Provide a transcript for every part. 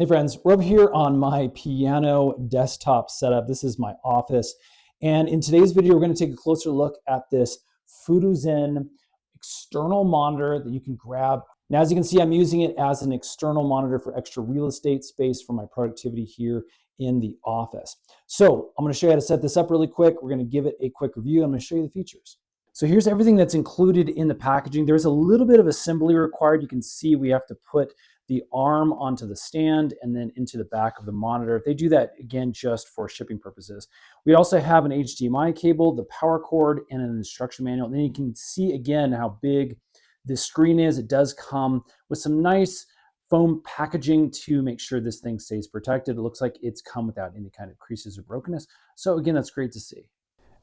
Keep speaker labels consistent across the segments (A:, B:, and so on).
A: Hey friends, we're over here on my piano desktop setup. This is my office. And in today's video, we're going to take a closer look at this Futuzen external monitor that you can grab. Now, as you can see, I'm using it as an external monitor for extra real estate space for my productivity here in the office. So I'm going to show you how to set this up really quick. We're going to give it a quick review. I'm going to show you the features. So here's everything that's included in the packaging. There's a little bit of assembly required. You can see we have to put the arm onto the stand and then into the back of the monitor. They do that again just for shipping purposes. We also have an HDMI cable, the power cord, and an instruction manual. And then you can see again how big this screen is. It does come with some nice foam packaging to make sure this thing stays protected. It looks like it's come without any kind of creases or brokenness. So again, that's great to see.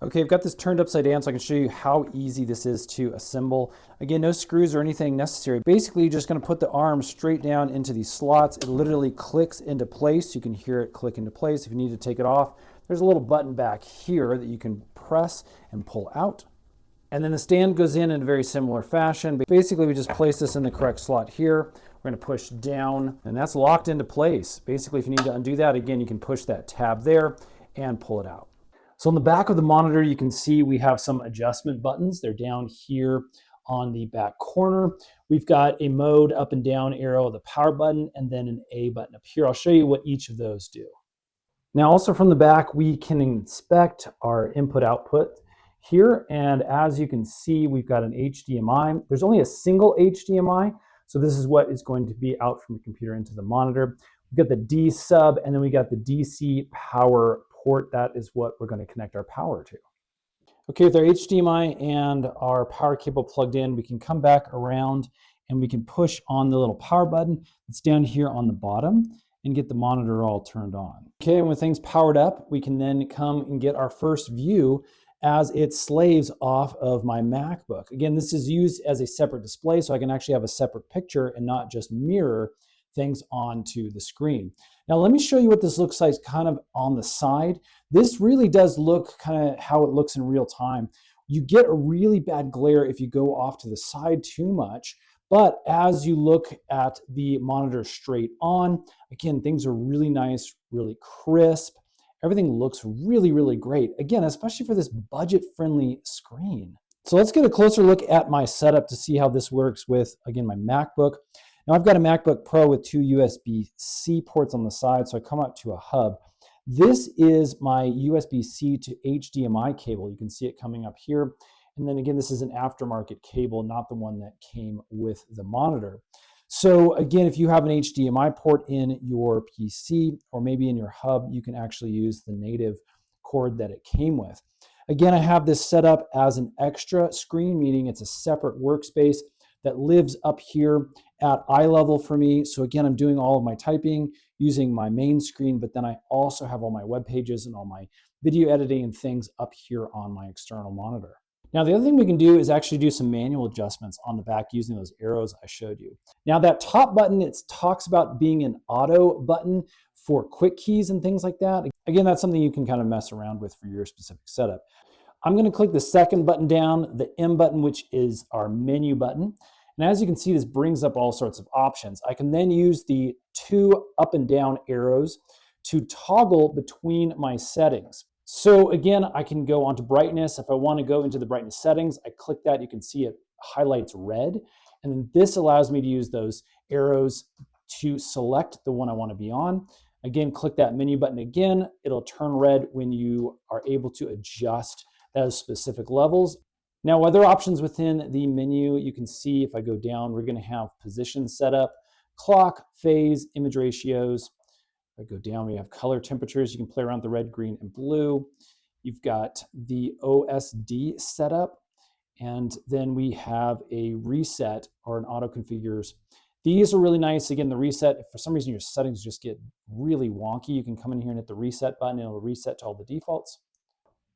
A: Okay, I've got this turned upside down so I can show you how easy this is to assemble. Again, no screws or anything necessary. Basically, you're just going to put the arm straight down into these slots. It literally clicks into place. You can hear it click into place. If you need to take it off, there's a little button back here that you can press and pull out. And then the stand goes in a very similar fashion. But basically, we just place this in the correct slot here. We're going to push down, and that's locked into place. Basically, if you need to undo that, again, you can push that tab there and pull it out. So on the back of the monitor, you can see we have some adjustment buttons. They're down here on the back corner. We've got a mode up and down arrow, the power button, and then an A button up here. I'll show you what each of those do. Now also from the back, we can inspect our input-output here. And as you can see, we've got an HDMI. There's only a single HDMI. So this is what is going to be out from the computer into the monitor. We've got the D sub, and then we got the DC power port. That is what we're going to connect our power to. Okay, with our HDMI and our power cable plugged in, we can come back around and we can push on the little power button that's down here on the bottom and get the monitor all turned on. Okay, and when things powered up, we can then come and get our first view as it slaves off of my MacBook. Again, this is used as a separate display, so I can actually have a separate picture and not just mirror things onto the screen. Now let me show you what this looks like kind of on the side. This really does look kind of how it looks in real time. You get a really bad glare if you go off to the side too much, but as you look at the monitor straight on, again, things are really nice, really crisp. Everything looks really, really great. Again, especially for this budget-friendly screen. So let's get a closer look at my setup to see how this works with, again, my MacBook. Now I've got a MacBook Pro with two USB-C ports on the side, so I come out to a hub. This is my USB-C to HDMI cable. You can see it coming up here. And then again, this is an aftermarket cable, not the one that came with the monitor. So again, if you have an HDMI port in your PC or maybe in your hub, you can actually use the native cord that it came with. Again, I have this set up as an extra screen, meaning it's a separate workspace that lives up here at eye level for me. So again, I'm doing all of my typing using my main screen, but then I also have all my web pages and all my video editing and things up here on my external monitor. Now, the other thing we can do is actually do some manual adjustments on the back using those arrows I showed you. Now, that top button, it talks about being an auto button for quick keys and things like that. Again, that's something you can kind of mess around with for your specific setup. I'm going to click the second button down, the M button, which is our menu button. And as you can see, this brings up all sorts of options. I can then use the two up and down arrows to toggle between my settings. So again, I can go onto brightness. If I want to go into the brightness settings, I click that. You can see it highlights red. And then this allows me to use those arrows to select the one I want to be on. Again, click that menu button again. It'll turn red when you are able to adjust those specific levels. Now, other options within the menu, you can see if I go down, we're going to have position setup, clock, phase, image ratios. If I go down, we have color temperatures. You can play around with the red, green, and blue. You've got the OSD setup, and then we have a reset or an auto configures. These are really nice. Again, the reset, if for some reason your settings just get really wonky, you can come in here and hit the reset button, and it'll reset to all the defaults.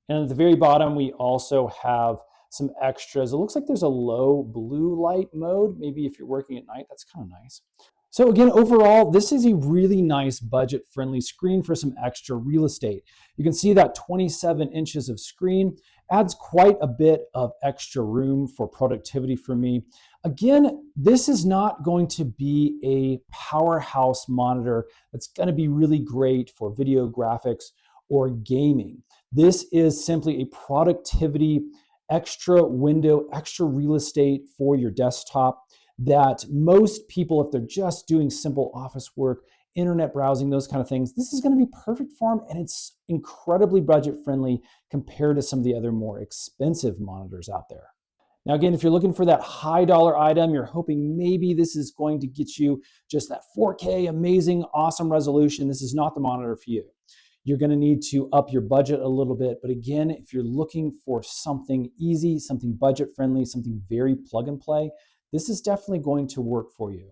A: And at the very bottom, we also have some extras. It looks like there's a low blue light mode. Maybe if you're working at night, that's kind of nice. So again, overall, this is a really nice budget-friendly screen for some extra real estate. You can see that 27 inches of screen adds quite a bit of extra room for productivity for me. Again, this is not going to be a powerhouse monitor that's going to be really great for video graphics or gaming. This is simply a productivity, extra window, extra real estate for your desktop that most people, if they're just doing simple office work, internet browsing, those kind of things, this is going to be perfect for them, and it's incredibly budget friendly compared to some of the other more expensive monitors out there. Now, again, if you're looking for that high dollar item, you're hoping maybe this is going to get you just that 4K, amazing, awesome resolution. This is not the monitor for you. You're going to need to up your budget a little bit. But again, if you're looking for something easy, something budget friendly, something very plug and play, this is definitely going to work for you.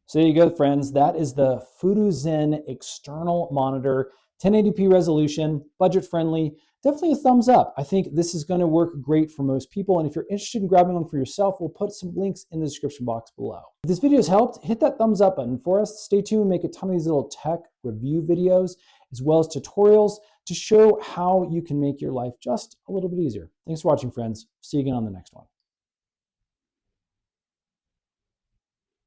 A: So there you go, friends. That is the Futuzen external monitor, 1080p resolution, budget friendly. Definitely a thumbs up. I think this is going to work great for most people. And if you're interested in grabbing one for yourself, we'll put some links in the description box below. If this video has helped, hit that thumbs up button for us. Stay tuned. We make a ton of these little tech review videos as well as tutorials to show how you can make your life just a little bit easier. Thanks for watching, friends. See you again on the next one.